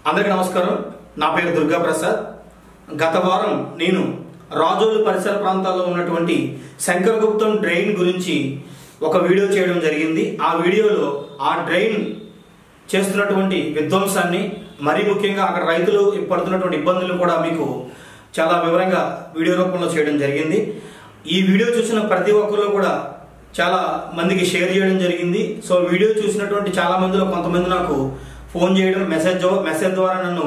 అందరికీ నమస్కారం. నా పేరు దుర్గా ప్రసాద్. గత వారం నేను రాజోలు పరిసర ప్రాంతాల్లో ఉన్నటువంటి శంకరగుప్తం డ్రైన్ గురించి ఒక వీడియో చేయడం జరిగింది. ఆ వీడియోలో ఆ డ్రైన్ చేస్తున్నటువంటి విధ్వంసాన్ని, మరీ ముఖ్యంగా అక్కడ రైతులు పడుతున్నటువంటి ఇబ్బందులను కూడా మీకు చాలా వివరంగా వీడియో రూపంలో చేయడం జరిగింది. ఈ వీడియో చూసిన ప్రతి ఒక్కరు కూడా చాలా మందికి షేర్ చేయడం జరిగింది. సో వీడియో చూసినటువంటి చాలా మందిలో కొంతమంది నాకు ఫోన్ చేయడం, మెసేజ్ ద్వారా నన్ను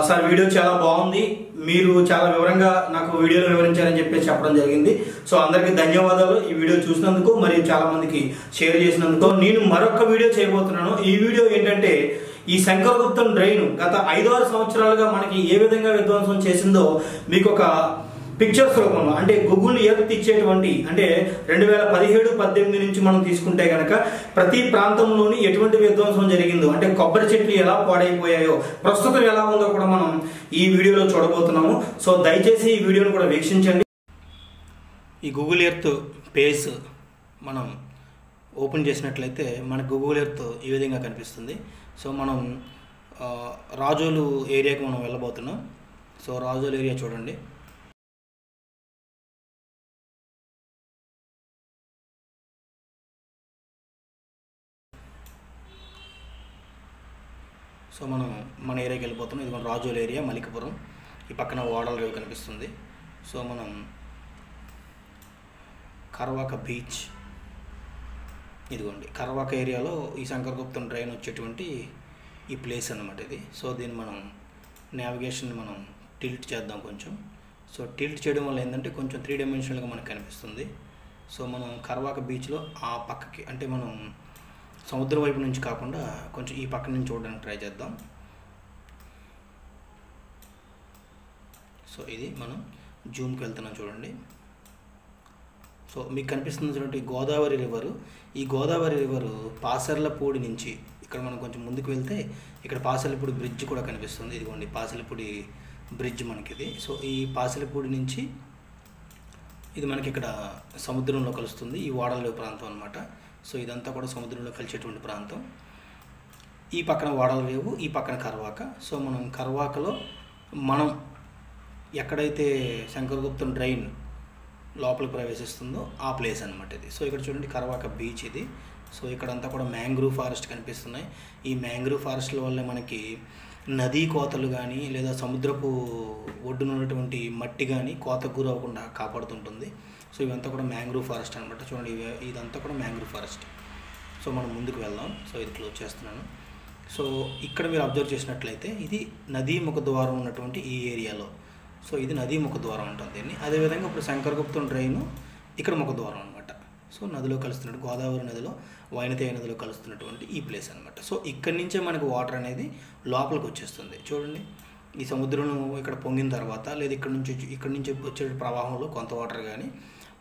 సార్ వీడియో చాలా బాగుంది, మీరు చాలా వివరంగా నాకు వీడియోలో వివరించారని చెప్పేసి చెప్పడం జరిగింది. సో అందరికీ ధన్యవాదాలు ఈ వీడియో చూసినందుకు, మరియు చాలా మందికి షేర్ చేసినందుకు. నేను మరొక వీడియో చేయబోతున్నాను. ఈ వీడియో ఏంటంటే ఈ శంకరగుప్తం డ్రైన్ గత 5-6 సంవత్సరాలుగా మనకి ఏ విధంగా విధ్వంసం చేసిందో మీకు ఒక పిక్చర్స్ రూపంలో, అంటే గూగుల్ ఎర్త్ ఇచ్చేటువంటి, అంటే 2017-18 నుంచి మనం తీసుకుంటే గనక ప్రతి ప్రాంతంలోని ఎటువంటి విధ్వంసం జరిగిందో, అంటే కొబ్బరి చెట్లు ఎలా పాడైపోయాయో, ప్రస్తుతం ఎలా ఉందో కూడా మనం ఈ వీడియోలో చూడబోతున్నాము. సో దయచేసి ఈ వీడియోను కూడా వీక్షించండి. ఈ గూగుల్ ఎర్త్ పేజ్ మనం ఓపెన్ చేసినట్లయితే మనకు గూగుల్ ఎర్త్ ఈ విధంగా కనిపిస్తుంది. సో మనం రాజోలు ఏరియాకి మనం వెళ్ళబోతున్నాం. సో రాజోలు ఏరియా చూడండి. సో మనం మన ఏరియాకి వెళ్ళిపోతున్నాం. ఇది మన రాజోలు ఏరియా, మలికపురం. ఈ పక్కన ఓడల రేవు కనిపిస్తుంది. సో మనం కర్వాక బీచ్, ఇదిగోండి కర్వాక ఏరియాలో ఈ శంకరగుప్తం డ్రైన్ వచ్చేటువంటి ఈ ప్లేస్ అన్నమాట ఇది. సో దీన్ని మనం నావిగేషన్ మనం టిల్ట్ చేద్దాం కొంచెం. సో టిల్ట్ చేయడం వల్ల ఏంటంటే కొంచెం 3 డైమెన్షనల్గా మనకు కనిపిస్తుంది. సో మనం కర్వాక బీచ్లో ఆ పక్కకి, అంటే మనం సముద్రం వైపు నుంచి కాకుండా కొంచెం ఈ పక్క నుంచి చూడడానికి ట్రై చేద్దాం. సో ఇది మనం జూమ్కి వెళ్తున్నాం చూడండి. సో మీకు కనిపిస్తుంది చూడండి గోదావరి రివరు. ఈ గోదావరి రివరు పాసర్లపూడి నుంచి ఇక్కడ మనం కొంచెం ముందుకు వెళ్తే ఇక్కడ పాసర్లపూడి బ్రిడ్జ్ కూడా కనిపిస్తుంది. ఇదిగోండి పాసర్లపూడి బ్రిడ్జ్ మనకిది. సో ఈ పాసర్లపూడి నుంచి ఇది మనకి ఇక్కడ సముద్రంలో కలుస్తుంది. ఈ ఓడల ప్రాంతం అనమాట. సో ఇదంతా కూడా సముద్రంలో కలిసేటువంటి ప్రాంతం. ఈ పక్కన ఓడల రేవు, ఈ పక్కన కర్వాక. సో మనం కర్వాకలో మనం ఎక్కడైతే శంకరగుప్తం డ్రైన్ లోపలికి ప్రవేశిస్తుందో ఆ ప్లేస్ అనమాట ఇది. సో ఇక్కడ చూడండి కర్వాక బీచ్ ఇది. సో ఇక్కడంతా కూడా మ్యాంగ్రూవ్ ఫారెస్ట్ కనిపిస్తున్నాయి. ఈ మ్యాంగ్రూవ్ ఫారెస్ట్ల వల్ల మనకి నదీ కోతలు కానీ లేదా సముద్రపు ఒడ్డున ఉన్నటువంటి మట్టి కానీ కోతకు గురవ్వకుండా కాపాడుతుంటుంది. సో ఇవంతా కూడా మ్యాంగ్రూవ్ ఫారెస్ట్ అనమాట. చూడండి ఇదంతా కూడా మ్యాంగ్రూవ్ ఫారెస్ట్. సో మనం ముందుకు వెళ్దాం. సో ఇది క్లోజ్ చేస్తున్నాను. సో ఇక్కడ మీరు అబ్జర్వ్ చేసినట్లయితే ఇది నదీ ముఖద్వారం ఉన్నటువంటి ఈ ఏరియాలో. సో ఇది నదీ ముఖద్వారం ఉంటుంది దీన్ని. అదేవిధంగా ఇప్పుడు శంకరగుప్తం డ్రైన్ ఇక్కడ ముఖద్వారం అనమాట. సో నదిలో కలుస్తున్నట్టు గోదావరి నదిలో వైనతేయ నదిలో కలుస్తున్నటువంటి ఈ ప్లేస్ అనమాట. సో ఇక్కడి నుంచే మనకు వాటర్ అనేది లోపలికి వచ్చేస్తుంది. చూడండి ఈ సముద్రం ఇక్కడ పొంగిన తర్వాత, లేదా ఇక్కడ నుంచి వచ్చే ప్రవాహంలో కొంత వాటర్ కానీ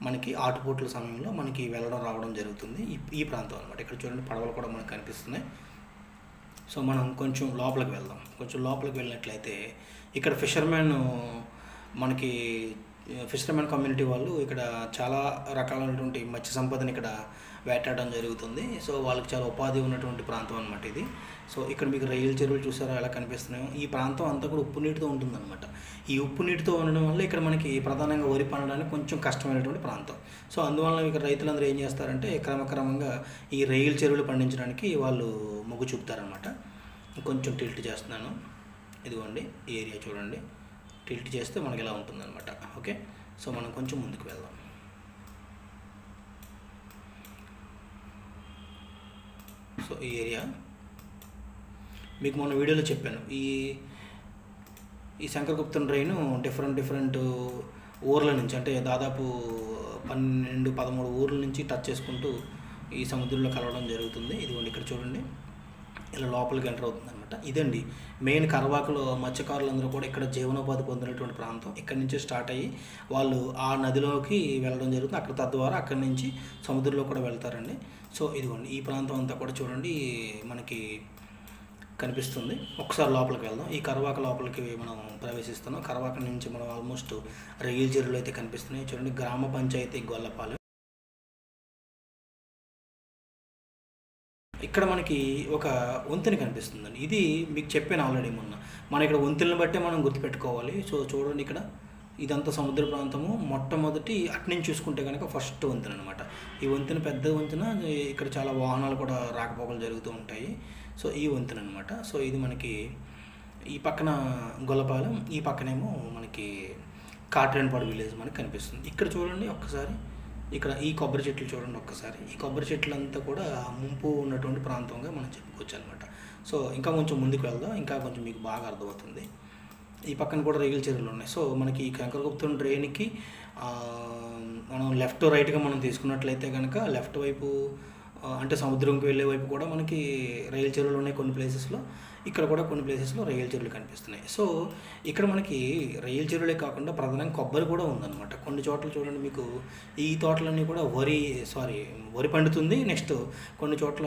మనకి ఆటుపోట్ల సమయంలో మనకి వెళ్ళడం రావడం జరుగుతుంది ఈ ప్రాంతం అనమాట. ఇక్కడ చూడండి పడవలు కూడా మనకు కనిపిస్తున్నాయి. సో మనం కొంచెం లోపలికి వెళ్దాం. కొంచెం లోపలికి వెళ్ళినట్లయితే ఇక్కడ ఫిషర్మెన్ కమ్యూనిటీ వాళ్ళు ఇక్కడ చాలా రకాలైనటువంటి మత్స్య సంపదని ఇక్కడ వేటాడడం జరుగుతుంది. సో వాళ్ళకి చాలా ఉపాధి ఉన్నటువంటి ప్రాంతం అనమాట ఇది. సో ఇక్కడ మీకు రైలు చెరువులు చూసారా ఎలా కనిపిస్తున్నాయో. ఈ ప్రాంతం అంతా కూడా ఉప్పు నీటితో ఉంటుందన్నమాట. ఈ ఉప్పు నీటితో ఉండడం వల్ల ఇక్కడ మనకి ప్రధానంగా వరి పండడానికి కొంచెం కష్టమైనటువంటి ప్రాంతం. సో అందువల్ల ఇక్కడ రైతులందరూ ఏం చేస్తారంటే క్రమక్రమంగా ఈ రైలు చెరువులు పండించడానికి వాళ్ళు మొగ్గు చూపుతారనమాట. కొంచెం టిల్ట్ చేస్తున్నాను. ఇదిగోండి ఈ ఏరియా చూడండి. టిల్ట్ చేస్తే మనకి ఇలా ఉంటుందన్నమాట. ఓకే, సో మనం కొంచెం ముందుకు వెళ్దాం. సో ఈ ఏరియా మీకు మొన్న వీడియోలో చెప్పాను. ఈ శంకరగుప్తం డ్రైన్ డిఫరెంట్ ఊర్ల నుంచి, అంటే దాదాపు 12-13 ఊర్ల నుంచి టచ్ చేసుకుంటూ ఈ సముద్రంలో కలవడం జరుగుతుంది. ఇదిగోండి ఇక్కడ చూడండి ఇలా లోపలికి ఎంటర్ అవుతుంది అనమాట. ఇదండి మెయిన్ కర్వాకలో మత్స్యకారులందరూ కూడా ఇక్కడ జీవనోపాధి పొందినటువంటి ప్రాంతం. ఇక్కడ నుంచి స్టార్ట్ అయ్యి వాళ్ళు ఆ నదిలోకి వెళ్ళడం జరుగుతుంది. అక్కడ తద్వారా అక్కడి నుంచి సముద్రంలో కూడా వెళ్తారండి. సో ఇదిగోండి ఈ ప్రాంతం అంతా కూడా చూడండి మనకి కనిపిస్తుంది. ఒకసారి లోపలికి వెళ్దాం. ఈ కర్వాక లోపలికి మనం ప్రవేశిస్తున్నాం. కర్వాక నుంచి మనం ఆల్మోస్ట్ రైలు చెరువులు అయితే కనిపిస్తున్నాయి. చూడండి గ్రామ పంచాయతీ గొల్లపాలెం. ఇక్కడ మనకి ఒక వంతెన కనిపిస్తుందండి. ఇది మీకు చెప్పాను ఆల్రెడీ మొన్న. మనం ఇక్కడ వంతెనలను బట్టే మనం గుర్తుపెట్టుకోవాలి. సో చూడండి ఇక్కడ ఇదంతా సముద్ర ప్రాంతము. మొట్టమొదటి అటునుంచి చూసుకుంటే కనుక ఫస్ట్ వంతెన అనమాట. ఈ వంతెన పెద్ద వంతెన. ఇక్కడ చాలా వాహనాలు కూడా రాకపోకలు జరుగుతూ ఉంటాయి. సో ఈ వంతెన అనమాట. సో ఇది మనకి ఈ పక్కన గొల్లపాలెం, ఈ పక్కనేమో మనకి కాట్రేనిపాడు విలేజ్ మనకి కనిపిస్తుంది. ఇక్కడ చూడండి ఒక్కసారి, ఇక్కడ ఈ కొబ్బరి చెట్లు చూడండి ఒక్కసారి. ఈ కొబ్బరి చెట్లంతా కూడా ముంపు ఉన్నటువంటి ప్రాంతంగా మనం చెప్పుకోవచ్చు అనమాట. సో ఇంకా కొంచెం ముందుకు వెళ్దాం, ఇంకా కొంచెం మీకు బాగా అర్థమవుతుంది. ఈ పక్కన కూడా రైలు చెరువులు ఉన్నాయి. సో మనకి ఈ శంకరగుప్తం డ్రైన్కి మనం లెఫ్ట్ రైట్గా మనం తీసుకున్నట్లయితే కనుక లెఫ్ట్ వైపు అంటే సముద్రంకి వెళ్ళే వైపు కూడా మనకి రైలు చెరువులు ఉన్నాయి కొన్ని ప్లేసెస్లో. ఇక్కడ కూడా కొన్ని ప్లేసెస్లో రైలు చెరువులు కనిపిస్తున్నాయి. సో ఇక్కడ మనకి రైలు చెరువులే కాకుండా ప్రధానంగా కొబ్బరి కూడా ఉందన్నమాట. కొన్ని చోట్ల చూడండి మీకు ఈ తోటలన్నీ కూడా వరి పండుతుంది. నెక్స్ట్ కొన్ని చోట్ల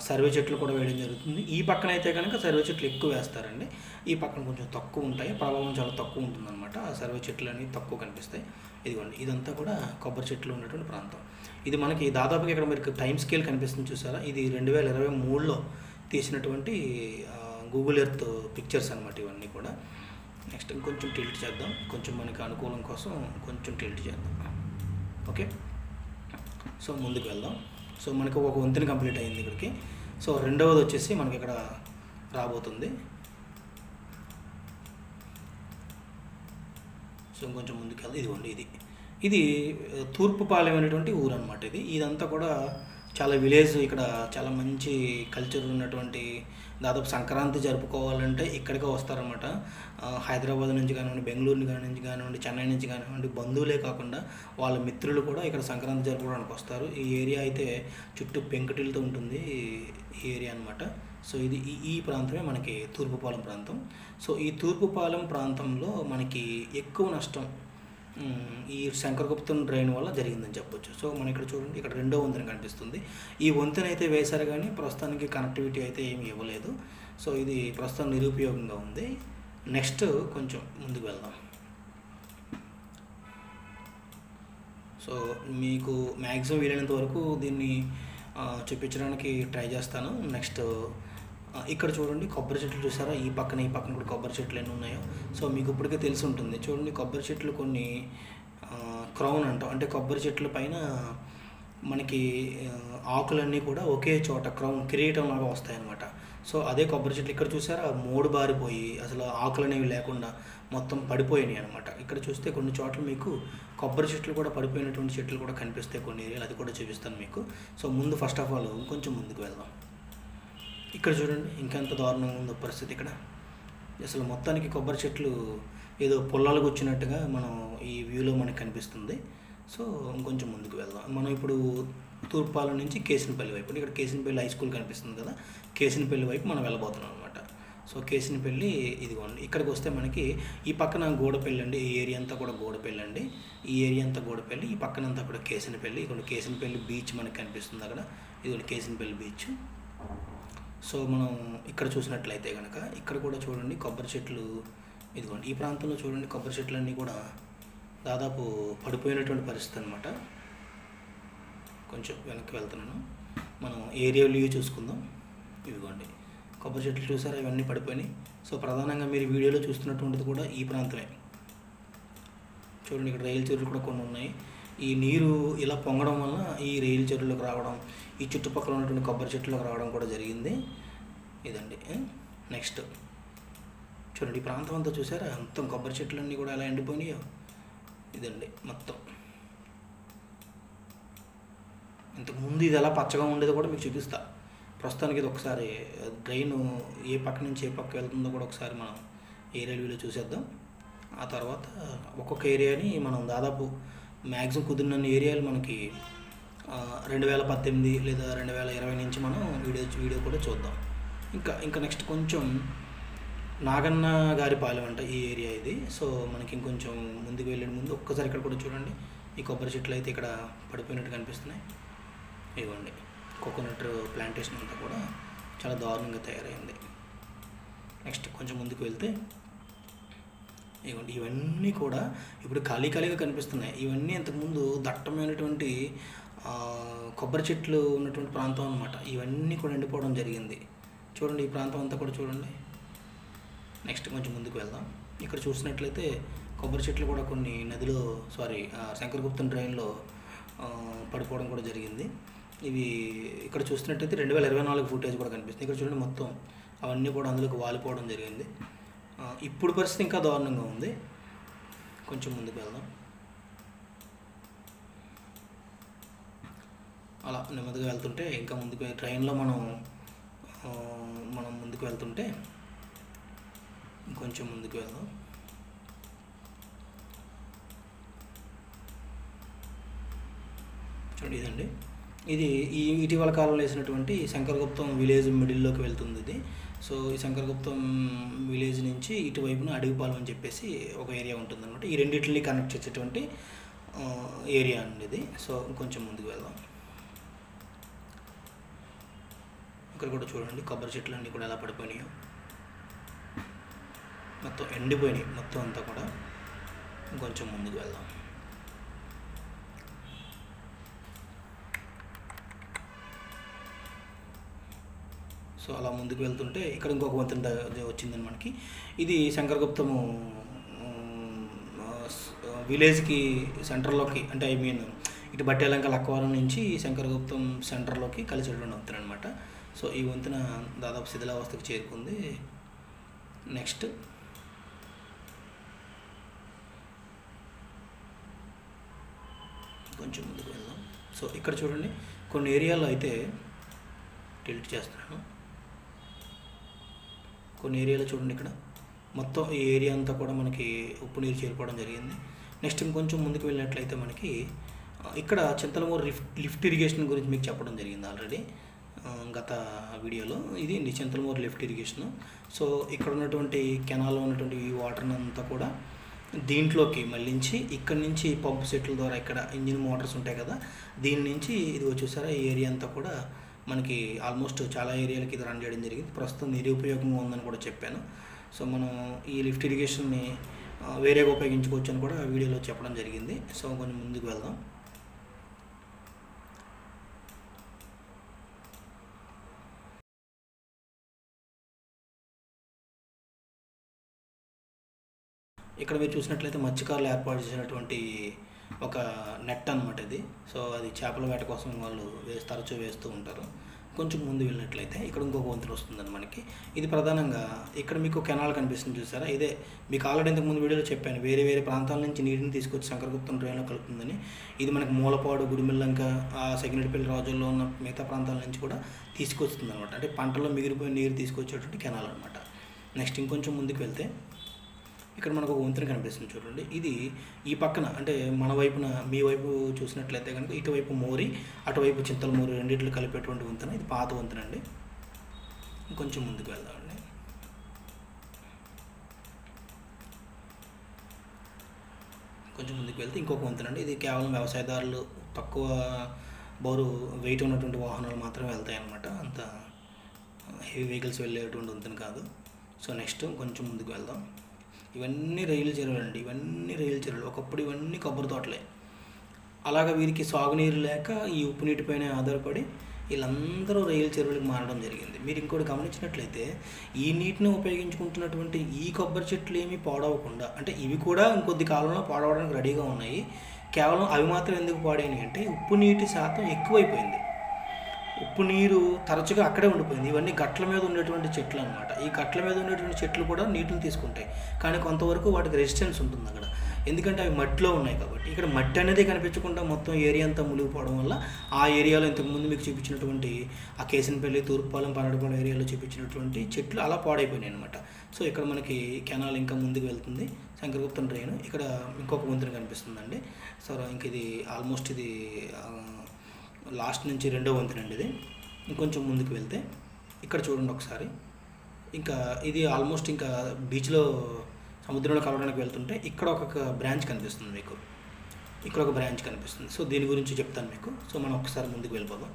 సర్వే చెట్లు కూడా వేయడం జరుగుతుంది. ఈ పక్కన అయితే కనుక సర్వే చెట్లు ఎక్కువ వేస్తారండి. ఈ పక్కన కొంచెం తక్కువ ఉంటాయి, ప్రభావం చాలా తక్కువ ఉంటుందన్నమాట. ఆ సర్వే చెట్లు అనేవి తక్కువ కనిపిస్తాయి. ఇదిగోండి ఇదంతా కూడా కొబ్బరి చెట్లు ఉన్నటువంటి ప్రాంతం. ఇది మనకి దాదాపుగా ఇక్కడ మీకు టైం స్కేల్ కనిపిస్తుంది చూసారా. ఇది 2023లో తీసినటువంటి గూగుల్ ఎర్త్ పిక్చర్స్ అనమాట ఇవన్నీ కూడా. నెక్స్ట్ ఇంకొంచెం టిల్ట్ చేద్దాం, కొంచెం మనకి అనుకూలం కోసం కొంచెం టిల్ట్ చేద్దాం. ఓకే, సో ముందుకు వెళ్దాం. సో మనకు ఒక వంతెన కంప్లీట్ అయింది ఇక్కడికి. సో రెండవది వచ్చేసి మనకి ఇక్కడ రాబోతుంది. సో ఇంకొంచెం ముందుకు వెళ్దాం. ఇదిగోండి ఇది తూర్పుపాలెం అనేటువంటి ఊరు అనమాట. ఇదంతా కూడా చాలా విలేజ్. ఇక్కడ చాలా మంచి కల్చర్ ఉన్నటువంటి, దాదాపు సంక్రాంతి జరుపుకోవాలంటే ఇక్కడికే వస్తారనమాట. హైదరాబాద్ నుంచి కానివ్వండి, బెంగళూరు నుంచి కానివ్వండి, చెన్నై నుంచి కానివ్వండి, బంధువులే కాకుండా వాళ్ళ మిత్రులు కూడా ఇక్కడ సంక్రాంతి జరుపుకోవడానికి వస్తారు. ఈ ఏరియా అయితే చుట్టూ పెంకుటిలతో ఉంటుంది ఈ ఏరియా అనమాట. సో ఇది ఈ ప్రాంతమే మనకి తూర్పుపాలెం ప్రాంతం. సో ఈ తూర్పుపాలెం ప్రాంతంలో మనకి ఎక్కువ నష్టం ఈ శంకరగుప్తం డ్రైన్ వల్ల జరిగిందని చెప్పొచ్చు. సో మనం ఇక్కడ చూడండి, ఇక్కడ రెండో వంతెన కనిపిస్తుంది. ఈ వంతెన అయితే వేశారు కానీ ప్రస్తుతానికి కనెక్టివిటీ అయితే ఏమి ఇవ్వలేదు. సో ఇది ప్రస్తుతం నిరుపయోగంగా ఉంది. నెక్స్ట్ కొంచెం ముందుకు వెళ్దాం. సో మీకు మ్యాక్సిమం వీలైనంత వరకు దీన్ని చూపించడానికి ట్రై చేస్తాను. నెక్స్ట్ ఇక్కడ చూడండి కొబ్బరి చెట్లు చూసారా. ఈ పక్కన కూడా కొబ్బరి చెట్లు ఎన్ని ఉన్నాయో సో మీకు ఇప్పటికే తెలిసి ఉంటుంది. చూడండి కొబ్బరి చెట్లు కొన్ని క్రౌన్ అంటాం, అంటే కొబ్బరి చెట్ల పైన మనకి ఆకులన్నీ కూడా ఒకే చోట క్రౌన్ కిరీటం లాగా వస్తాయన్నమాట. సో అదే కొబ్బరి చెట్లు ఇక్కడ చూసారా మోడు బారిపోయి అసలు ఆకులు అనేవి లేకుండా మొత్తం పడిపోయినాయి అనమాట. ఇక్కడ చూస్తే కొన్ని చోట్ల మీకు కొబ్బరి చెట్లు కూడా పడిపోయినటువంటి చెట్లు కూడా కనిపిస్తాయి కొన్ని ఏరియాలు, అది కూడా చూపిస్తాను మీకు. సో ముందు ఫస్ట్ ఆఫ్ ఆల్ ఇంకొంచెం ముందుకు వెళ్దాం. ఇక్కడ చూడండి ఇంకెంత దారుణంగా ఉందో పరిస్థితి. ఇక్కడ అసలు మొత్తానికి కొబ్బరి చెట్లు ఏదో పొలాలకు వచ్చినట్టుగా మనం ఈ వ్యూలో మనకు కనిపిస్తుంది. సో ఇంకొంచెం ముందుకు వెళ్దాం. మనం ఇప్పుడు తూర్పాలెం నుంచి కేసినపల్లి వైపు, ఇక్కడ కేసినపల్లి హై స్కూల్ కనిపిస్తుంది కదా, కేసినపల్లి వైపు మనం వెళ్ళబోతున్నాం అనమాట. సో కేసినపల్లి ఇదిగోండి. ఇక్కడికి వస్తే మనకి ఈ పక్కన గోడపల్లి అండి, ఈ ఏరియా అంతా కూడా గోడపల్లి అండి. ఈ ఏరియా అంతా గోడపల్లి, ఈ పక్కనంతా కూడా కేసినపల్లి. ఇక్కడ కేసినపల్లి బీచ్ మనకి కనిపిస్తుంది అక్కడ, ఇది కేసినపల్లి బీచ్. సో మనం ఇక్కడ చూసినట్లయితే కనుక ఇక్కడ కూడా చూడండి కొబ్బరి చెట్లు ఇదిగోండి. ఈ ప్రాంతంలో చూడండి కొబ్బరి చెట్లన్నీ కూడా దాదాపు పడిపోయినటువంటి పరిస్థితి అనమాట. కొంచెం వెనక్కి వెళ్తున్నాను, మనం ఏరియా వ్యూ చూసుకుందాం. ఇదిగోండి కొబ్బరి చెట్లు చూసారా, ఇవన్నీ పడిపోయినాయి. సో ప్రధానంగా మీరు వీడియోలో చూస్తున్నటువంటిది కూడా ఈ ప్రాంతమే. చూడండి ఇక్కడ రైలు చెరువులు కూడా కొన్ని ఉన్నాయి. ఈ నీరు ఇలా పొంగడం వల్ల ఈ రైలు చెరువులకు రావడం, ఈ చుట్టుపక్కల ఉన్నటువంటి కొబ్బరి చెట్లకు రావడం కూడా జరిగింది. ఇదండి. నెక్స్ట్ చూడండి ఈ ప్రాంతం అంతా చూసారా, మొత్తం కొబ్బరి చెట్లన్నీ కూడా ఎలా ఎండిపోయినాయో. ఇదండి మొత్తం. ఇంతకుముందు ఇది ఎలా పచ్చగా ఉండేదో కూడా మీకు చూపిస్తా. ప్రస్తుతానికి ఇది ఒకసారి డ్రైన్ ఏ పక్క నుంచి ఏ పక్క వెళ్తుందో కూడా ఒకసారి మనం ఏరియా వ్యూలో చూసేద్దాం. ఆ తర్వాత ఒక్కొక్క ఏరియాని మనం దాదాపు మ్యాక్సిమం కుదిరిన ఏరియాలు మనకి 2018 లేదా 2020 నుంచి మనం వీడియో కూడా చూద్దాం. ఇంకా నెక్స్ట్ కొంచెం నాగన్న గారి పాలెం అంట ఈ ఏరియా ఇది. సో మనకి ఇంకొంచెం ముందుకు వెళ్ళే ముందు ఒక్కసారి ఇక్కడ కూడా చూడండి, ఈ కొబ్బరి చెట్లు అయితే ఇక్కడ పడిపోయినట్టు కనిపిస్తున్నాయి. ఇవ్వండి కోకోనట్ ప్లాంటేషన్ అంతా కూడా చాలా దారుణంగా తయారైంది. నెక్స్ట్ కొంచెం ముందుకు వెళ్తే ఇవ్వండి ఇవన్నీ కూడా ఇప్పుడు ఖాళీగా కనిపిస్తున్నాయి. ఇవన్నీ ఇంతకుముందు దట్టమైనటువంటి కొబ్బరి చెట్లు ఉన్నటువంటి ప్రాంతం అనమాట. ఇవన్నీ కూడా ఎండిపోవడం జరిగింది. చూడండి, ఈ ప్రాంతం అంతా కూడా చూడండి. నెక్స్ట్ కొంచెం ముందుకు వెళ్దాం. ఇక్కడ చూసినట్లయితే కొబ్బరి చెట్లు కూడా కొన్ని నదిలో శంకరగుప్తం డ్రైన్లో పడిపోవడం కూడా జరిగింది. ఇవి ఇక్కడ చూసినట్టయితే 2024 ఫుటేజ్ కూడా కనిపిస్తుంది. ఇక్కడ చూడండి, మొత్తం అవన్నీ కూడా అందులోకి వాలిపోవడం జరిగింది. ఇప్పుడు పరిస్థితి ఇంకా దారుణంగా ఉంది. కొంచెం ముందుకు వెళ్దాం. అలా నెమ్మదిగా వెళ్తుంటే ఇంకా ముందుకు ట్రైన్లో మనం ముందుకు వెళ్తుంటే కొంచెం ముందుకు వెళ్దాం. చూడండి, ఇదండి, ఇది ఇటీవల కాలంలో వేసినటువంటి శంకరగుప్తం విలేజ్ మిడిల్లోకి వెళ్తుంది ఇది. సో ఈ శంకరగుప్తం విలేజ్ నుంచి ఇటువైపున అడవిపాలెం అని చెప్పేసి ఒక ఏరియా ఉంటుంది అనమాట. ఈ రెండింటిని కనెక్ట్ చేసేటువంటి ఏరియా అండి ఇది. సో కొంచెం ముందుకు వెళ్దాం. ఇక్కడ కూడా చూడండి, కొబ్బరి చెట్లు అన్నీ కూడా ఎలా పడిపోయినాయో, మొత్తం ఎండిపోయినాయి మొత్తం అంతా కూడా. కొంచెం ముందుకు వెళ్దాం. సో అలా ముందుకు వెళ్తుంటే ఇక్కడ ఇంకొక వంతెన వచ్చిందని మనకి. ఇది శంకరగుప్తము విలేజ్కి సెంటర్లోకి, అంటే ఇటు బట్టేలంక లక్కవరం నుంచి శంకరగుప్తం సెంటర్లోకి కలిసేటువంటి వంతెన అనమాట. సో ఈ వంతెన దాదాపు శిథిలావస్థకు చేరుకుంది. నెక్స్ట్ కొంచెం ముందుకు వెళ్దాం. సో ఇక్కడ చూడండి, కొన్ని ఏరియాలో అయితే టిల్ట్ చేస్తున్నాను. కొన్ని ఏరియాలో చూడండి, ఇక్కడ మొత్తం ఈ ఏరియా అంతా కూడా మనకి ఉప్పు నీరు చేరిపోవడం జరిగింది. నెక్స్ట్ ఇంకొంచెం ముందుకు వెళ్ళినట్లయితే మనకి ఇక్కడ చింతలమూరు లిఫ్ట్ ఇరిగేషన్ గురించి మీకు చెప్పడం జరిగింది ఆల్రెడీ గత వీడియోలో. ఇది చింతలమూరు లిఫ్ట్ ఇరిగేషన్. సో ఇక్కడ ఉన్నటువంటి కెనాల్లో ఉన్నటువంటి ఈ వాటర్ని అంతా కూడా దీంట్లోకి మళ్ళించి ఇక్కడ నుంచి పంపు సెట్ల ద్వారా ఇక్కడ ఇంజిన్ మోటార్స్ ఉంటాయి కదా, దీని నుంచి ఇది వచ్చేసారా ఈ ఏరియా అంతా కూడా మనకి ఆల్మోస్ట్ చాలా ఏరియాలకి ఇది రన్ చేయడం జరిగింది. ప్రస్తుతం నిరుపయోగంగా ఉందని కూడా చెప్పాను. సో మనం ఈ లిఫ్ట్ ఇరిగేషన్ని వేరేగా ఉపయోగించుకోవచ్చు అని కూడా వీడియోలో చెప్పడం జరిగింది. సో కొంచెం ముందుకు వెళ్దాం. ఇక్కడ మీరు చూసినట్లయితే మత్స్యకారులు ఏర్పాటు చేసినటువంటి ఒక నెట్ అనమాట ఇది. సో అది చేపల వేట కోసం వాళ్ళు తరచూ వేస్తూ ఉంటారు. కొంచెం ముందు వెళ్ళినట్లయితే ఇక్కడ ఇంకొక వంతెన వస్తుందండి మనకి. ఇది ప్రధానంగా ఇక్కడ మీకు కెనాల్ కనిపిస్తుంది చూసారా, ఇదే మీకు ఆల్రెడీ ఇంతకుముందు వీడియోలో చెప్పాను, వేరే వేరే ప్రాంతాల నుంచి నీటిని తీసుకొచ్చి శంకరగుప్తం డ్రైన్లో కలుపుతుందని. ఇది మనకి మూలపాడు, గుడిమిల్లంక, సెకినెటిపల్లి రాజుల్లో ఉన్న మిగతా ప్రాంతాల నుంచి కూడా తీసుకొస్తుంది అనమాట. అంటే పంటలో మిగిలిపోయిన నీరు తీసుకొచ్చేటువంటి కెనాల్ అనమాట. నెక్స్ట్ ఇంకొంచెం ముందుకు వెళ్తే ఇక్కడ మనకు ఒక వంతెన కనిపిస్తుంది చూడండి. ఇది ఈ పక్కన, అంటే మన వైపున మీ వైపు చూసినట్లయితే కనుక ఇటువైపు మోరి, అటువైపు చింతలమూరి రెండింటిని కలిపేటువంటి వంతెన. ఇది పాత వంతెన అండి. కొంచెం ముందుకు వెళ్దామండి. కొంచెం ముందుకు వెళ్తే ఇంకొక వంతెన అండి. ఇది కేవలం వ్యవసాయదారులు, తక్కువ బోరు వెయిట్ ఉన్నటువంటి వాహనాలు మాత్రమే వెళ్తాయి అన్నమాట. అంత హెవీ వెహికల్స్ వెళ్ళేటువంటి వంతెన కాదు. సో నెక్స్ట్ కొంచెం ముందుకు వెళ్దాం. ఇవన్నీ రైలు చెరువులు అండి, ఇవన్నీ రైలు చెరువులు. ఒకప్పుడు ఇవన్నీ కొబ్బరి తోటలే. అలాగా వీరికి సాగునీరు లేక ఈ ఉప్పు నీటిపైన ఆధారపడి వీళ్ళందరూ రైలు చెరువులకు మారడం జరిగింది. మీరు ఇంకోటి గమనించినట్లయితే ఈ నీటిని ఉపయోగించుకుంటున్నటువంటి ఈ కొబ్బరి చెట్లు ఏమీ పాడవకుండా, అంటే ఇవి కూడా ఇంకొద్ది కాలంలో పాడవడానికి రెడీగా ఉన్నాయి. కేవలం అవి మాత్రం ఎందుకు పాడాయి అంటే ఉప్పు నీటి శాతం ఎక్కువైపోయింది. ఉప్పు నీరు తరచుగా అక్కడే ఉండిపోయింది. ఇవన్నీ గట్ల మీద ఉండేటువంటి చెట్లు అనమాట. ఈ గట్ల మీద ఉండేటువంటి చెట్లు కూడా నీటిని తీసుకుంటాయి, కానీ కొంతవరకు వాటికి రెసిస్టెన్స్ ఉంటుంది అక్కడ, ఎందుకంటే అవి మట్టిలో ఉన్నాయి కాబట్టి. ఇక్కడ మట్టి అనేది కనిపించకుండా మొత్తం ఏరియా అంతా మునిగిపోవడం వల్ల ఆ ఏరియాలో ఇంతకుముందు మీకు చూపించినటువంటి ఆ కేసనపల్లి, తూర్పుపాలెం, పన్నడపాలెం ఏరియాలో చూపించినటువంటి చెట్లు అలా పాడైపోయినాయి అనమాట. సో ఇక్కడ మనకి కెనాల్ ఇంకా ముందుకు వెళ్తుంది, శంకరగుప్తం డ్రైన్. ఇక్కడ ఇంకొక వంతెన కనిపిస్తుందండి. సో ఇంక ఇది ఆల్మోస్ట్ ఇది లాస్ట్ నుంచి రెండో వంతెన అండి ఇది. ఇంకొంచెం ముందుకు వెళ్తే ఇక్కడ చూడండి ఒకసారి, ఇంకా ఇది ఆల్మోస్ట్ ఇంకా బీచ్లో సముద్రంలో కలవడానికి వెళ్తుంటే ఇక్కడ ఒక బ్రాంచ్ కనిపిస్తుంది మీకు, ఇక్కడ ఒక బ్రాంచ్ కనిపిస్తుంది. సో దీని గురించి చెప్తాను మీకు. సో మనం ఒకసారి ముందుకు వెళ్ళిపోదాం.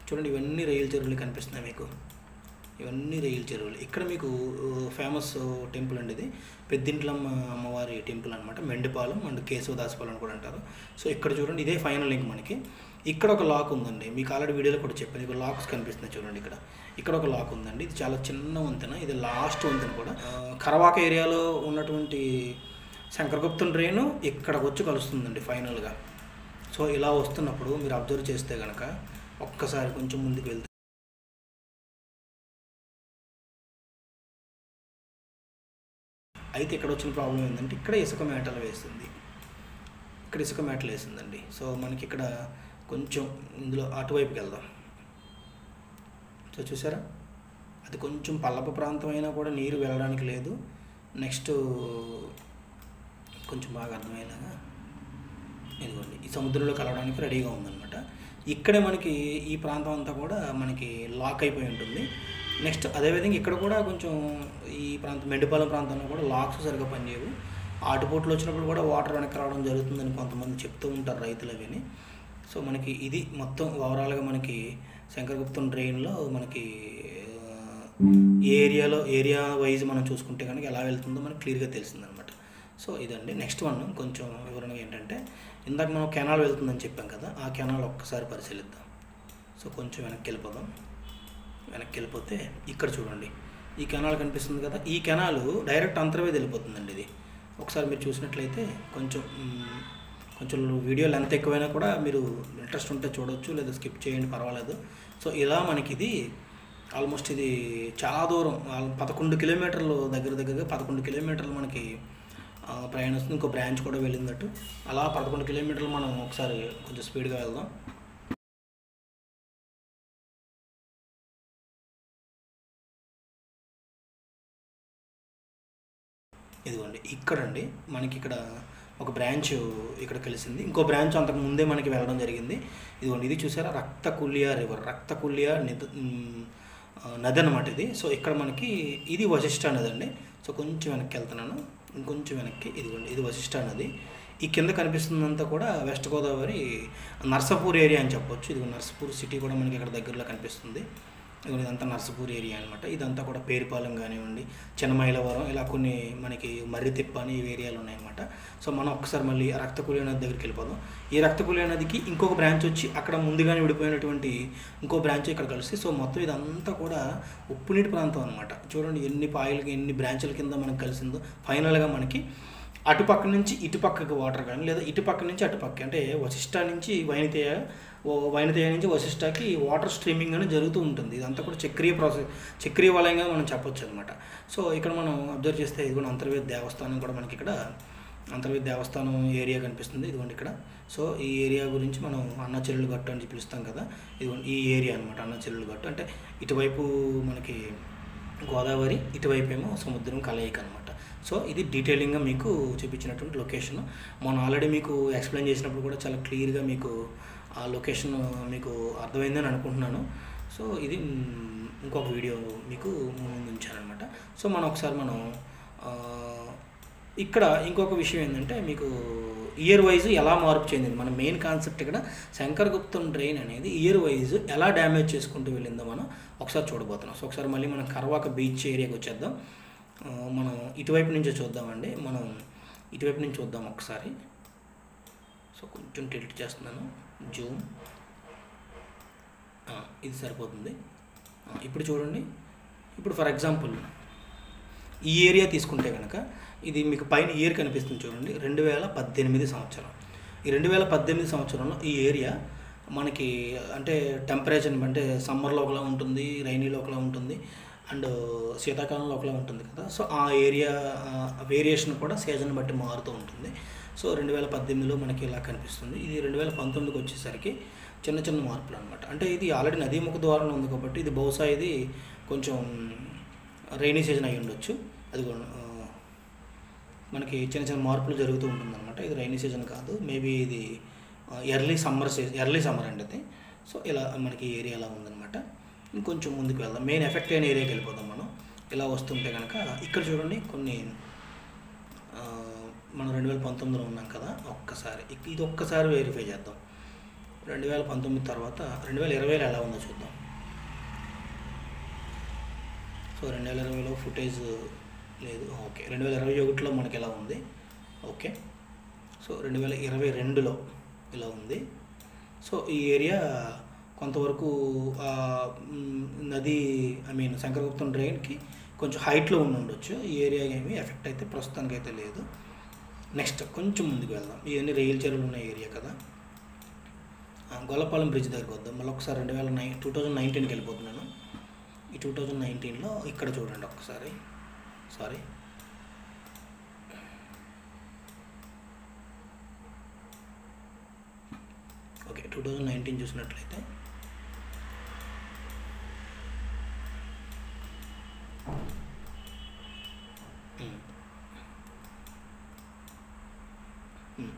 చూడండి, ఇవన్నీ రైలు చెరువులు కనిపిస్తున్నాయి మీకు. ఇవన్నీ రేయిల చెరువులు. ఇక్కడ మీకు ఫేమస్ టెంపుల్ అండి ఇది, పెద్దింట్లమ్మ అమ్మవారి టెంపుల్ అనమాట. మెండిపాలెం అండ్ కేశవదాసపాలెం అని కూడా అంటారు. సో ఇక్కడ చూడండి, ఇదే ఫైనల్ లింక్ మనకి. ఇక్కడ ఒక లాక్ ఉందండి, మీకు ఆల్రెడీ వీడియోలో కూడా చెప్పాను. ఇక్కడ లాక్స్ కనిపిస్తున్నాయి చూడండి. ఇక్కడ ఒక లాక్ ఉందండి. ఇది చాలా చిన్న వంతెన, ఇది లాస్ట్ వంతెన కూడా. కరవాక ఏరియాలో ఉన్నటువంటి శంకరగుప్తం డ్రైన్ ఇక్కడికి వచ్చి కలుస్తుందండి ఫైనల్గా. సో ఇలా వస్తున్నప్పుడు మీరు అబ్జర్వ్ చేస్తే కనుక ఒక్కసారి కొంచెం ముందుకు వెళ్తే అయితే ఇక్కడ వచ్చిన ప్రాబ్లం ఏంటంటే ఇక్కడ ఇసుక మేటలు వేసిందండి. సో మనకి ఇక్కడ కొంచెం ఇందులో అటువైపుకి వెళ్దాం. సో చూసారా, అది కొంచెం పల్లపు ప్రాంతం అయినా కూడా నీరు వెళ్ళడానికి లేదు. నెక్స్ట్ కొంచెం బాగా అర్థమయ్యేలాగా ఇదిగోండి, ఈ సముద్రంలో కలవడానికి రెడీగా ఉందన్నమాట. ఇక్కడే మనకి ఈ ప్రాంతం అంతా కూడా మనకి లాక్ అయిపోయి ఉంటుంది. నెక్స్ట్ అదేవిధంగా ఇక్కడ కూడా కొంచెం ఈ ప్రాంతం మెండిపాలెం ప్రాంతంలో కూడా లాక్స్ సరిగ్గా పనిచేయవు. ఆటుపోట్లు వచ్చినప్పుడు కూడా వాటర్ వెనక్కి రావడం జరుగుతుందని కొంతమంది చెప్తూ ఉంటారు రైతులు అవిని. సో మనకి ఇది మొత్తం ఓవరాల్గా మనకి శంకరగుప్తం డ్రైన్లో మనకి ఏరియా వైజ్ మనం చూసుకుంటే కనుక ఎలా వెళ్తుందో మనకి క్లియర్గా తెలిసిందనమాట. సో ఇదండి. నెక్స్ట్ వన్ కొంచెం వివరణగా ఏంటంటే, ఇందాక మనం కెనాల్ వెళ్తుందని చెప్పాం కదా, ఆ కెనాల్ ఒక్కసారి పరిశీలిద్దాం. సో కొంచెం వెనక్కి వెళ్ళిపోతే ఇక్కడ చూడండి, ఈ కెనాల్ కనిపిస్తుంది కదా, ఈ కెనాల్ డైరెక్ట్ అంతర్వేది వెళ్ళిపోతుందండి. ఇది ఒకసారి మీరు చూసినట్లయితే కొంచెం వీడియో లెంత్ ఎక్కువైనా కూడా మీరు ఇంట్రెస్ట్ ఉంటే చూడవచ్చు, లేదా స్కిప్ చేయండి, పర్వాలేదు. సో ఇలా మనకి ఇది ఆల్మోస్ట్ ఇది చాలా దూరం, 11 కిలోమీటర్లు, దగ్గరగా 11 కిలోమీటర్లు మనకి ప్రయాణిస్తుంది. ఇంకో బ్రాంచ్ కూడా వెళ్ళిందట్టు. అలా 11 కిలోమీటర్లు మనం ఒకసారి కొంచెం స్పీడ్గా వెళ్దాం. ఇదిగోండి, ఇక్కడండి మనకి ఇక్కడ ఒక బ్రాంచ్ ఇక్కడ కలిసింది. ఇంకో బ్రాంచ్ అంతకు ముందే మనకి వెళ్ళడం జరిగింది. ఇదిగోండి, ఇది చూసారా, రక్తకుల్య నది అన్నమాట ఇది. సో ఇక్కడ మనకి ఇది వశిష్ఠ నది అండి. సో కొంచెం వెనక్కి వెళ్తున్నాను, ఇంకొంచెం వెనక్కి. ఇదిగోండి, ఇది వశిష్ఠ నది. ఈ కింద కనిపిస్తుందంతా కూడా వెస్ట్ గోదావరి నర్సాపూర్ ఏరియా అని చెప్పొచ్చు. ఇది నర్సాపూర్ సిటీ కూడా మనకి ఇక్కడ దగ్గరలో కనిపిస్తుంది. ఇదంతా నర్సాపూర్ ఏరియా అనమాట. ఇదంతా కూడా పేరుపాలెం కానివ్వండి, చిన్నమైలవరం, ఇలా కొన్ని మనకి మర్రితిప్ప అని ఈ ఏరియాలు ఉన్నాయన్నమాట. సో మనం ఒక్కసారి మళ్ళీ రక్తకుల్య నది దగ్గరికి వెళ్ళిపోదాం. ఈ రక్తకుల్య నదికి ఇంకొక బ్రాంచ్ వచ్చి అక్కడ ముందుగానే విడిపోయినటువంటి ఇంకో బ్రాంచ్ ఇక్కడ కలిసి, సో మొత్తం ఇదంతా కూడా ఉప్పునీటి ప్రాంతం అనమాట. చూడండి ఎన్ని పాయలకి, ఎన్ని బ్రాంచుల కింద మనకు కలిసిందో. ఫైనల్గా మనకి అటుపక్క నుంచి ఇటుపక్కకి వాటర్ కానీ, లేదా ఇటుపక్క నుంచి అటుపక్క, అంటే వశిష్ఠ నుంచి వైనతేయ నుంచి వశిష్ఠకి వాటర్ స్ట్రీమింగ్ అనేది జరుగుతూ ఉంటుంది. ఇదంతా కూడా చక్రీయ వలయంగా మనం చెప్పొచ్చు అనమాట. సో ఇక్కడ మనం అబ్జర్వ్ చేస్తే ఇది కూడా అంతర్వేది దేవస్థానం కూడా మనకి ఇక్కడ అంతర్వేది దేవస్థానం ఏరియా కనిపిస్తుంది. ఇదిగోండి ఇక్కడ. సో ఈ ఏరియా గురించి మనం అన్నచెల్లెలు గట్టు అని పిలుస్తాం కదా, ఇదిగోండి ఈ ఏరియా అనమాట అన్నచెల్లెలు గట్టు. అంటే ఇటువైపు మనకి గోదావరి, ఇటువైపు ఏమో సముద్రం కలయిక అనమాట. సో ఇది డీటెయిలింగ్గా మీకు చూపించినటువంటి లొకేషన్. మనం ఆల్రెడీ మీకు ఎక్స్ప్లెయిన్ చేసినప్పుడు కూడా చాలా క్లియర్గా మీకు ఆ లొకేషన్ మీకు అర్థమైందని అనుకుంటున్నాను. సో ఇది ఇంకొక వీడియో మీకు ముందు ఉంచానమాట. సో ఒకసారి మనం ఇక్కడ ఇంకొక విషయం ఏంటంటే, మీకు ఇయర్ వైజ్ ఎలా మార్పు చెందింది, మన మెయిన్ కాన్సెప్ట్ ఇక్కడ శంకరగుప్తం డ్రైన్ అనేది ఇయర్ వైజ్ ఎలా డ్యామేజ్ చేసుకుంటూ వెళ్ళిందో మనం ఒకసారి చూడబోతున్నాం. సో ఒకసారి మళ్ళీ మనం కరవాక బీచ్ ఏరియాకి వచ్చేద్దాం. మనం ఇటువైపు నుంచే చూద్దామండి. మనం ఇటువైపు నుంచి చూద్దాం ఒకసారి. సో కొంచెం టిల్ట్ చేస్తున్నాను, జూమ్, ఇది సరిపోతుంది. ఇప్పుడు చూడండి, ఇప్పుడు ఫర్ ఎగ్జాంపుల్ ఈ ఏరియా తీసుకుంటే కనుక ఇది మీకు పైన ఇయర్ కనిపిస్తుంది చూడండి, 2018 సంవత్సరం. ఈ 2018 సంవత్సరంలో ఈ ఏరియా మనకి అంటే టెంపరేచర్ అంటే సమ్మర్లో ఒకలా ఉంటుంది, రైనీలో ఒకలా ఉంటుంది, అండ్ శీతాకాలంలో ఒకలా ఉంటుంది కదా. సో ఆ ఏరియా వేరియేషన్ కూడా సీజన్ బట్టి మారుతూ ఉంటుంది. సో 2018లో మనకి ఇలా కనిపిస్తుంది. ఇది 2019కి వచ్చేసరికి చిన్న మార్పులు అనమాట. అంటే ఇది ఆల్రెడీ నదీ ముఖ ద్వారంలో ఉంది కాబట్టి ఇది బహుశా ఇది కొంచెం రైనీ సీజన్ అయి ఉండొచ్చు. అది మనకి చిన్న మార్పులు జరుగుతూ ఉంటుందన్నమాట. ఇది రైనీ సీజన్ కాదు, మేబీ ఇది ఎర్లీ సమ్మర్ అండి అది. సో ఇలా మనకి ఏరియా ఇలా ఉందన్నమాట. ఇంకొంచెం ముందుకు వెళ్దాం, మెయిన్ ఎఫెక్ట్ అయిన ఏరియాకి వెళ్ళిపోదాం మనం. ఇలా వస్తుంటే కనుక ఇక్కడ చూడండి కొన్ని మనం 2019లో ఉన్నాం కదా, ఇది ఒక్కసారి వెరిఫై చేద్దాం. 2019 తర్వాత 2020లో ఎలా ఉందో చూద్దాం. సో 2020లో ఫుటేజ్ లేదు. ఓకే, 2021లో మనకి ఎలా ఉంది. ఓకే, సో 2022లో ఇలా ఉంది. సో ఈ ఏరియా కొంతవరకు నది శంకరగుప్తం డ్రైన్కి కొంచెం హైట్లో ఉండొచ్చు. ఈ ఏరియా ఏమి ఎఫెక్ట్ అయితే ప్రస్తుతానికి అయితే లేదు. నెక్స్ట్ కొంచెం ముందుకు వెళ్దాం. ఇవన్నీ రైలు చెరువులు ఉన్న ఏరియా కదా. గొల్లపాలెం బ్రిడ్జ్ దగ్గరికి వద్దాం. మళ్ళీ ఒకసారి 2019కి వెళ్ళిపోతున్నాను. ఈ 2019లో ఇక్కడ చూడండి ఒకసారి. సారీ, ఓకే, 2019 చూసినట్లయితే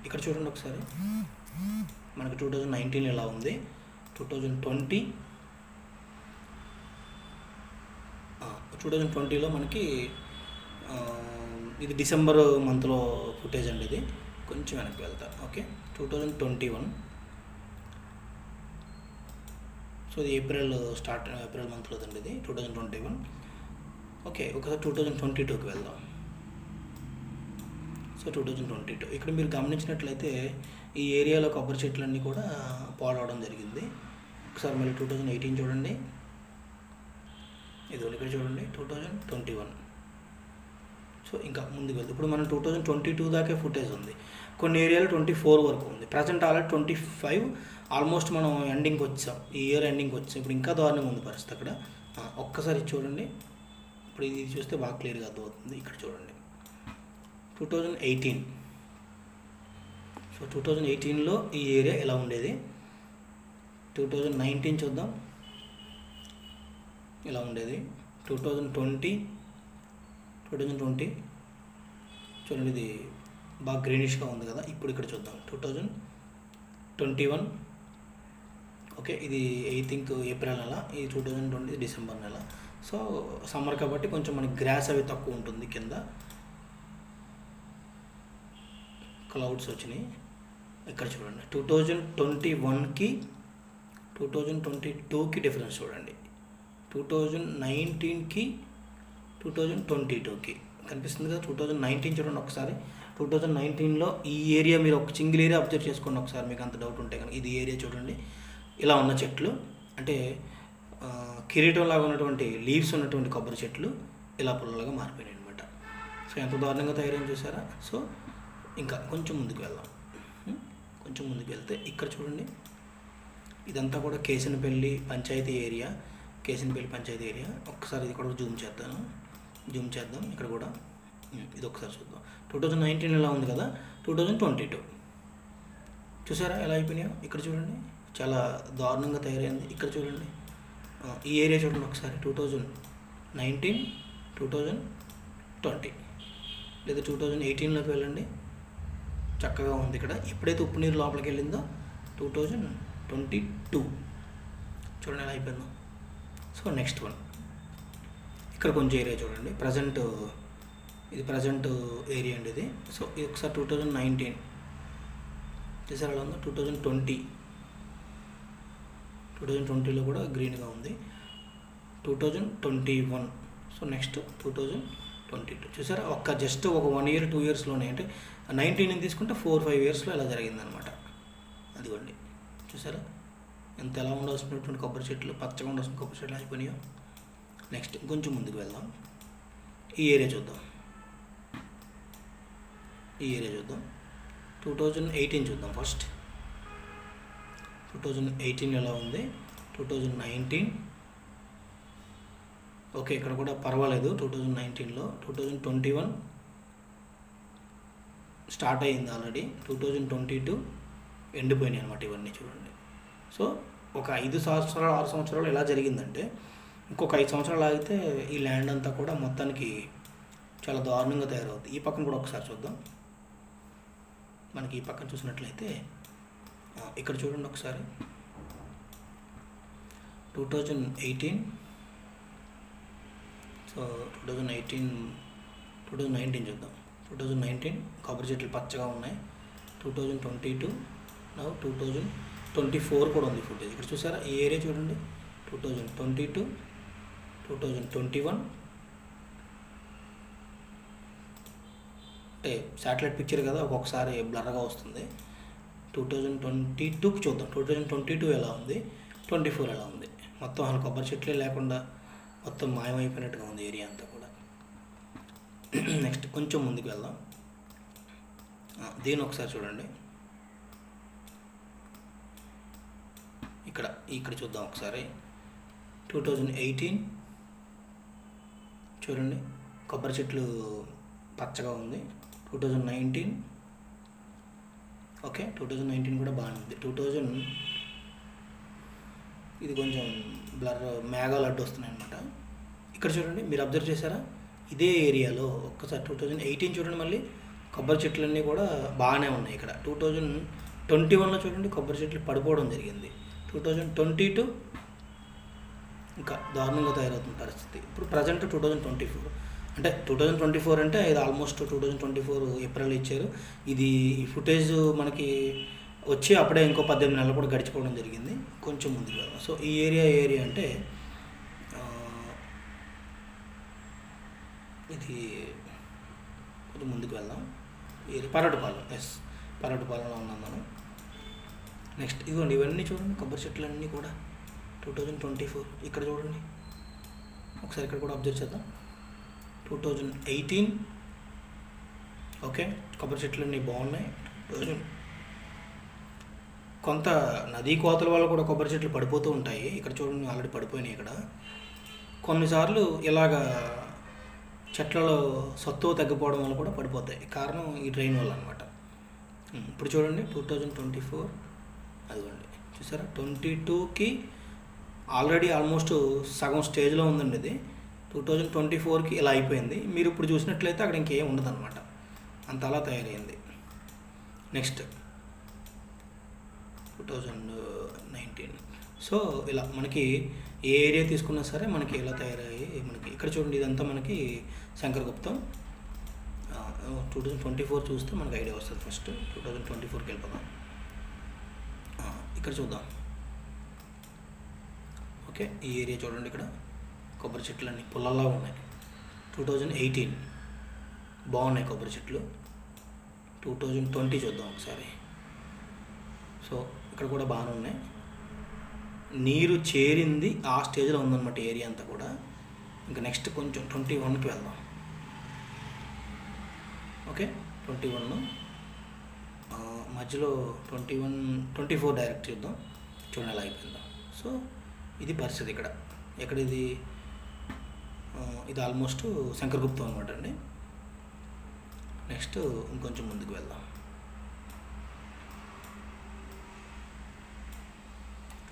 ఇక్కడ చూడండి ఒకసారి. మనకి 2019 ఎలా ఉంది, 2020లో మనకి ఇది డిసెంబర్ మంత్లో ఫుటేజ్ అండి. ఇది కొంచెం వెనక్కి వెళ్తా. ఓకే, 2021. సో ఇది ఏప్రిల్ మంత్లో అండి ఇది 2021. ఓకే, ఒకసారి 2022కి వెళ్దాం. సో 2022 ఇక్కడ మీరు గమనించినట్లయితే ఈ ఏరియాలో కొబ్బరి చెట్లన్నీ కూడా పాడవడం జరిగింది. ఒకసారి మళ్ళీ 2018 చూడండి. ఇది ఇక్కడ చూడండి 2021. సో ఇంకా ముందుకు వెళ్తే ఇప్పుడు మనం 2022 దాకే ఫుటేజ్ ఉంది. కొన్ని ఏరియాలో 24 వరకు ఉంది. ప్రజెంట్ ఆల్రెడీ 25 ఆల్మోస్ట్ మనం ఎండింగ్కి వచ్చాం. ఈ ఇయర్ ఎండింగ్కి వచ్చాం. ఇప్పుడు ఇంకా దారుణంగా ఉంది పరిస్థితి అక్కడ. ఒక్కసారి చూడండి. ఇప్పుడు ఇది చూస్తే బాగా క్లియర్గా అర్థమవుతుంది. ఇక్కడ చూడండి 2018. సో 2018లో ఈ ఏరియా ఎలా ఉండేది. 2019 చూద్దాం ఎలా ఉండేది. 2020 చూడండి, ఇది బాగా గ్రీనిష్గా ఉంది కదా. ఇప్పుడు ఇక్కడ చూద్దాం 2021. ఓకే, ఇది 18 ఏప్రిల్ నెల, ఇది 2020 డిసెంబర్ నెల. సో సమ్మర్ కాబట్టి కొంచెం మనకి గ్రాస్ అవి తక్కువ ఉంటుంది. కింద క్లౌడ్స్ వచ్చినాయి. ఇక్కడ చూడండి 2021కి 2022కి డిఫరెన్స్ చూడండి. 2019కి 2022కి కనిపిస్తుంది కదా. 2019 చూడండి ఒకసారి. 2019లో ఈ ఏరియా మీరు ఒక సింగిల్ ఏరియా అబ్జర్వ్ చేసుకోండి ఒకసారి, మీకు అంత డౌట్ ఉంటే కనుక. ఇది ఏరియా చూడండి, ఇలా ఉన్న చెట్లు అంటే కిరీటంలాగా ఉన్నటువంటి లీవ్స్ ఉన్నటువంటి కొబ్బరి చెట్లు ఇలా పుల్లలుగా మారిపోయినాయి అనమాట. సో ఎంత దారుణంగా తయారైంది చూసారా. సో ఇంకా కొంచెం ముందుకు వెళ్దాం. కొంచెం ముందుకు వెళ్తే ఇక్కడ చూడండి, ఇదంతా కూడా కేసినపల్లి పంచాయతీ ఏరియా. ఒక్కసారి ఇది కూడా జూమ్ చేద్దాం. ఇక్కడ కూడా ఇది ఒకసారి చూద్దాం. 2019 ఎలా ఉంది కదా. 2022 చూసారా ఎలా అయిపోయినాయో. ఇక్కడ చూడండి చాలా దారుణంగా తయారైంది. ఇక్కడ చూడండి ఈ ఏరియా చూడండి ఒకసారి. 2019, 2020 లేదా 2018లోకి వెళ్ళండి, చక్కగా ఉంది. ఇక్కడ ఎప్పుడైతే ఉప్పు నీరు లోపలికి వెళ్ళిందో 2022 చూడండి ఎలా అయిపోయిందో. సో నెక్స్ట్ వన్ ఇక్కడ కొంచెం ఏరియా చూడండి. ప్రజెంట్ ఏరియా అండి ఇది. సో ఇది ఒకసారి 2019 చూసారు ఎలా ఉందో. 2020లో కూడా గ్రీన్గా ఉంది. 2021. సో నెక్స్ట్ 2022 చూసారా. జస్ట్ ఒక 1 year 2 yearsలోనే, అంటే 19 తీసుకుంటే 4-5 yearsలో ఇలా జరిగిందనమాట. అదిగోండి చూసారా ఎంత ఎలా ఉండాల్సినటువంటి కొబ్బరి చెట్లు, పచ్చగా ఉండాల్సిన కొబ్బరి చెట్లు అయిపోయినాయో. నెక్స్ట్ కొంచెం ముందుకు వెళ్దాం. ఈ ఏరియా చూద్దాం. 2018 చూద్దాం ఫస్ట్. 2018 ఎలా ఉంది. 2019 ఓకే, ఇక్కడ కూడా పర్వాలేదు. 2019లో 2021 స్టార్ట్ అయ్యింది ఆల్రెడీ. 2022 ఎండిపోయినాయి అనమాట ఇవన్నీ చూడండి. సో ఒక 5 సంవత్సరాలు 6 సంవత్సరాలు ఎలా జరిగిందంటే, ఇంకొక 5 సంవత్సరాలు ఆగితే ఈ ల్యాండ్ అంతా కూడా మొత్తానికి చాలా దారుణంగా తయారవుతుంది. ఈ పక్కన కూడా ఒకసారి చూద్దాం. మనకి ఈ పక్కన చూసినట్లయితే ఇక్కడ చూడండి ఒకసారి. 2018. సో 2019 చూద్దాం. 2019 కొబ్బరి చెట్లు పచ్చగా ఉన్నాయి. 2022 నౌ 2024 కూడా ఉంది ఫుటేజ్. ఇక్కడ చూసారా ఈ ఏరియా చూడండి. 2022, 2021, అంటే శాటిలైట్ పిక్చర్ కదా, ఒక్కొక్కసారి బ్లర్గా వస్తుంది. 2022కి చూద్దాం. 2022 ఎలా ఉంది, 24 ఎలా ఉంది. మొత్తం అసలు కొబ్బరి చెట్లే లేకుండా మొత్తం మాయమైపోయినట్టుగా ఉంది ఏరియా అంతా కూడా. నెక్స్ట్ కొంచెం ముందుకు వెళ్దాం. దీన్ని ఒకసారి చూడండి. ఇక్కడ చూద్దాం ఒకసారి. 2018 చూడండి, కొబ్బరి చెట్లు పచ్చగా ఉంది. 2019 ఓకే, 2019 కూడా బాగానే ఉంది. 2000 ఇది కొంచెం బ్లర్, మేఘాలు అడ్డు వస్తున్నాయి అనమాట. ఇక్కడ చూడండి, మీరు అబ్జర్వ్ చేశారా, ఇదే ఏరియాలో ఒక్కసారి 2018 చూడండి, మళ్ళీ కొబ్బరి చెట్లన్నీ కూడా బాగానే ఉన్నాయి. ఇక్కడ 2021లో చూడండి కొబ్బరి చెట్లు పడిపోవడం జరిగింది. 2022 ఇంకా దారుణంగా తయారవుతున్న పరిస్థితి. ఇప్పుడు ప్రజెంట్ 2024 అంటే 2024 అంటే ఇది ఆల్మోస్ట్ 2024 ఏప్రిల్ ఇచ్చారు. ఇది ఈ ఫుటేజ్ మనకి వచ్చి అప్పుడే ఇంకో 18 నెలలు కూడా గడిచిపోవడం జరిగింది. కొంచెం ముందుకు వెళ్దాం. సో ఈ ఏరియా అంటే ఇది కొంచెం ముందుకు వెళ్దాం. ఇది పర్వటపాలెం. ఎస్, పర్వటపాలెంలో ఉన్నాం మనం. నెక్స్ట్ ఇదిగోండి, ఇవన్నీ చూడండి కొబ్బరి చెట్లన్నీ కూడా 2024. ఇక్కడ చూడండి ఒకసారి, ఇక్కడ కూడా అబ్జర్వ్ చేద్దాం. 2018 ఓకే, కొబ్బరి చెట్లన్నీ బాగున్నాయి. కొంత నదీ కోతల వల్ల కూడా కొబ్బరి చెట్లు పడిపోతూ ఉంటాయి. ఇక్కడ చూడండి ఆల్రెడీ పడిపోయినాయి. ఇక్కడ కొన్నిసార్లు ఇలాగా చెట్లలో సత్తువ తగ్గిపోవడం వల్ల కూడా పడిపోతాయి. కారణం ఈ డ్రైన్ వల్ల అనమాట. ఇప్పుడు చూడండి 2024 అదిగోండి, చూసారా, 22కి ఆల్రెడీ ఆల్మోస్ట్ సగం స్టేజ్లో ఉందండి. ఇది 2024కి ఇలా అయిపోయింది. మీరు ఇప్పుడు చూసినట్లయితే అక్కడ ఇంకేం ఉండదు అనమాట, అంత అలా తయారైంది. నెక్స్ట్ 2019. సో ఇలా మనకి ఏ ఏరియా తీసుకున్నా సరే మనకి ఇలా తయారయ్యి మనకి ఇక్కడ చూడండి, ఇదంతా మనకి శంకరగుప్తం. 2024 చూస్తే మనకు ఐడియా వస్తుంది. ఫస్ట్ 2024కి వెళ్ళిపోదాం. ఇక్కడ చూద్దాం. ఓకే, ఈ ఏరియా చూడండి, ఇక్కడ కొబ్బరి చెట్లు అన్నీ పుల్లల్లా ఉన్నాయి. 2018 బాగున్నాయి కొబ్బరి చెట్లు. 2020 చూద్దాం ఒకసారి. సో ఇక్కడ కూడా బాగానే ఉన్నాయి. నీరు చేరింది ఆ స్టేజ్లో ఉందన్నమాట ఏరియా అంతా కూడా. ఇంకా నెక్స్ట్ కొంచెం 21కి వెళ్దాం. ఓకే, 21 మధ్యలో 24 డైరెక్ట్ చూద్దాం. చూడండి ఎలా అయిపోయిందో. సో ఇది పరిస్థితి ఇక్కడ. ఎక్కడ ఇది ఆల్మోస్ట్ శంకరగుప్తం అనమాట అండి. నెక్స్ట్ ఇంకొంచెం ముందుకు వెళ్దాం.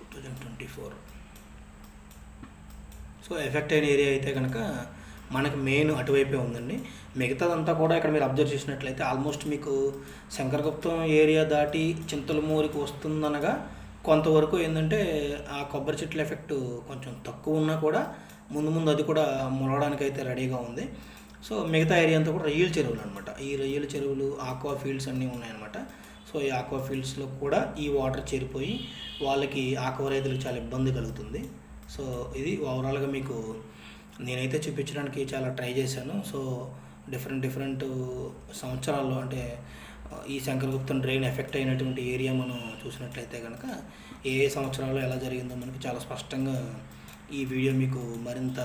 2024 సో ఎఫెక్ట్ అయిన ఏరియా అయితే కనుక మనకు మెయిన్ అటువైపే ఉందండి. మిగతాదంతా కూడా ఇక్కడ మీరు అబ్జర్వ్ చేసినట్లయితే ఆల్మోస్ట్ మీకు శంకరగుప్తం ఏరియా దాటి చింతలమూరికి వస్తుందనగా కొంతవరకు ఏంటంటే ఆ కొబ్బరి చెట్ల ఎఫెక్ట్ కొంచెం తక్కువ ఉన్నా కూడా ముందు అది కూడా మొలవడానికి అయితే రెడీగా ఉంది. సో మిగతా ఏరియా అంతా కూడా రొయ్యల చెరువులు అనమాట. ఈ రొయ్యల చెరువులు, ఆక్వా ఫీల్డ్స్ అన్నీ ఉన్నాయన్నమాట. సో ఈ ఆక్వా ఫీల్డ్స్లో కూడా ఈ వాటర్ చేరిపోయి వాళ్ళకి ఆక్వా రైతులకు చాలా ఇబ్బంది కలుగుతుంది. సో ఇది ఓవరాల్గా మీకు నేనైతే చూపించడానికి చాలా ట్రై చేశాను. సో డిఫరెంట్ సంవత్సరాల్లో అంటే ఈ శంకరగుప్తం డ్రైన్ ఎఫెక్ట్ అయినటువంటి ఏరియా మనం చూసినట్లయితే కనుక ఏ సంవత్సరాల్లో ఎలా జరిగిందో మనకి చాలా స్పష్టంగా ఈ వీడియో మీకు మరింత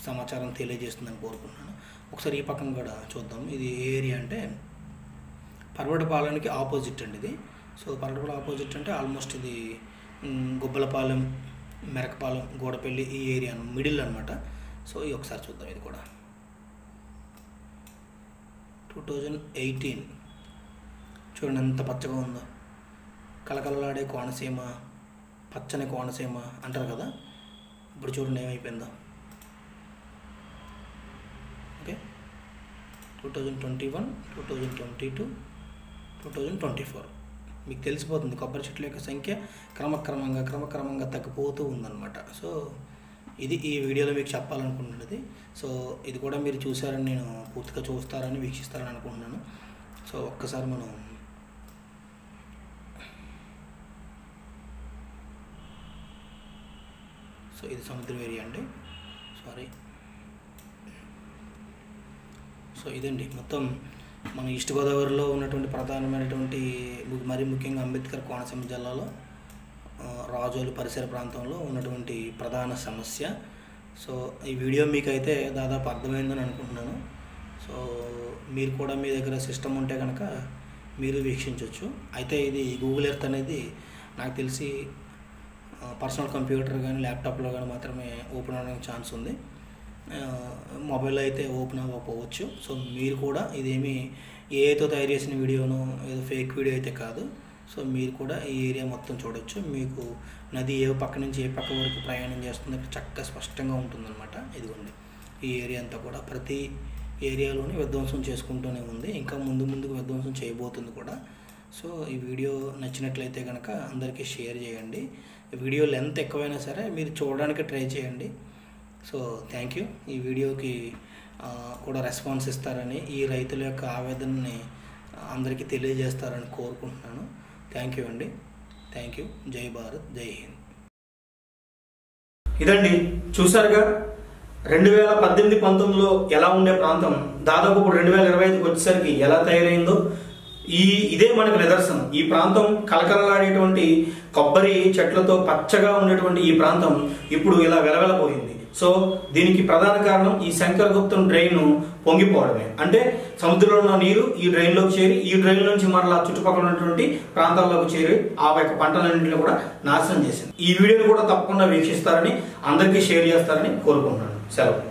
సమాచారం తెలియజేస్తుందని కోరుకుంటున్నాను. ఒకసారి ఈ పక్కన కూడా చూద్దాం. ఇది ఏ ఏరియా అంటే పర్వటపాలెంకి ఆపోజిట్ అండి ఇది. సో పర్వటపాలెం ఆపోజిట్ అంటే ఆల్మోస్ట్ ఇది గుబ్బలపాలెం, మెరకపాలెం, గోడపల్లి ఈ ఏరియా మిడిల్ అనమాట. సో ఇది ఒకసారి చూద్దాం. ఇది కూడా 2018 చూడండి ఎంత పచ్చగా ఉందో. కలకలలాడే కోనసీమ, పచ్చని కోనసీమ అంటారు కదా. ఇప్పుడు చూడండి ఏమైపోయిందో. ఓకే, 2021, 2022, 2024 మీకు తెలిసిపోతుంది కొబ్బరి చెట్ల యొక్క సంఖ్య క్రమక్రమంగా తగ్గిపోతూ ఉందన్నమాట. సో ఇది ఈ వీడియోలో మీకు చెప్పాలనుకుంటున్నది. సో ఇది కూడా మీరు చూసారని నేను పూర్తిగా చూస్తారని వీక్షిస్తారని అనుకుంటున్నాను. సో ఒక్కసారి మనం సో ఇది సముద్రం ఏరియా అండి. సారీ. సో ఇదండి మొత్తం మన ఈస్ట్ గోదావరిలో ఉన్నటువంటి ప్రధానమైనటువంటి మరీ ముఖ్యంగా అంబేద్కర్ కోనసీమ జిల్లాలో రాజోలు పరిసర ప్రాంతంలో ఉన్నటువంటి ప్రధాన సమస్య. సో ఈ వీడియో మీకైతే దాదాపు అర్థమైందని అనుకుంటున్నాను. సో మీరు కూడా మీ దగ్గర సిస్టమ్ ఉంటే కనుక మీరు వీక్షించవచ్చు. అయితే ఇది గూగుల్ ఎర్త్ అనేది నాకు తెలిసి పర్సనల్ కంప్యూటర్ కానీ ల్యాప్టాప్లో కానీ మాత్రమే ఓపెన్ అవ్వడానికి ఛాన్స్ ఉంది. మొబైల్లో అయితే ఓపెన్ అవ్వకపోవచ్చు. సో మీరు కూడా ఇదేమి ఏతో తయారు చేసిన వీడియోను ఏదో ఫేక్ వీడియో అయితే కాదు. సో మీరు కూడా ఈ ఏరియా మొత్తం చూడొచ్చు. మీకు నది ఏ పక్క నుంచి ఏ పక్క వరకు ప్రయాణం చేస్తుంది చక్కగా స్పష్టంగా ఉంటుందన్నమాట. ఇదిగోండి ఈ ఏరియా అంతా కూడా ప్రతి ఏరియాలోని విధ్వంసం చేసుకుంటూనే ఉంది. ఇంకా ముందుకు విధ్వంసం చేయబోతుంది కూడా. సో ఈ వీడియో నచ్చినట్లయితే కనుక అందరికీ షేర్ చేయండి. వీడియో లెంత్ ఎక్కువైనా సరే మీరు చూడడానికి ట్రై చేయండి. So thank you. ఈ వీడియోకి కూడా రెస్పాన్స్ ఇస్తారని, ఈ రైతుల యొక్క ఆవేదనని అందరికీ తెలియజేస్తారని కోరుకుంటున్నాను. థ్యాంక్ యూ అండి. Thank you. జై భారత్, జై హింద్. ఇదండి చూసారుగా 2018-19లో ఎలా ఉండే ప్రాంతం దాదాపు ఇప్పుడు 2025కి వచ్చేసరికి ఎలా తయారైందో ఇదే మనకు నిదర్శనం. ఈ ప్రాంతం కలకలలాడేటువంటి కొబ్బరి చెట్లతో పచ్చగా ఉండేటువంటి ఈ ప్రాంతం ఇప్పుడు ఇలా వెలవెలపోయింది. సో దీనికి ప్రధాన కారణం ఈ శంకరగుప్తం డ్రైన్ పొంగిపోవడమే. అంటే సముద్రంలో ఉన్న నీరు ఈ డ్రైన్లోకి చేరి ఈ డ్రైన్ నుంచి మరలా చుట్టుపక్కల ఉన్నటువంటి ప్రాంతాల్లోకి చేరి ఆ యొక్క పంటలన్నింటినీ కూడా నాశనం చేసింది. ఈ వీడియోని కూడా తప్పకుండా వీక్షిస్తారని, అందరికీ షేర్ చేస్తారని కోరుకుంటున్నాను. సెలవు.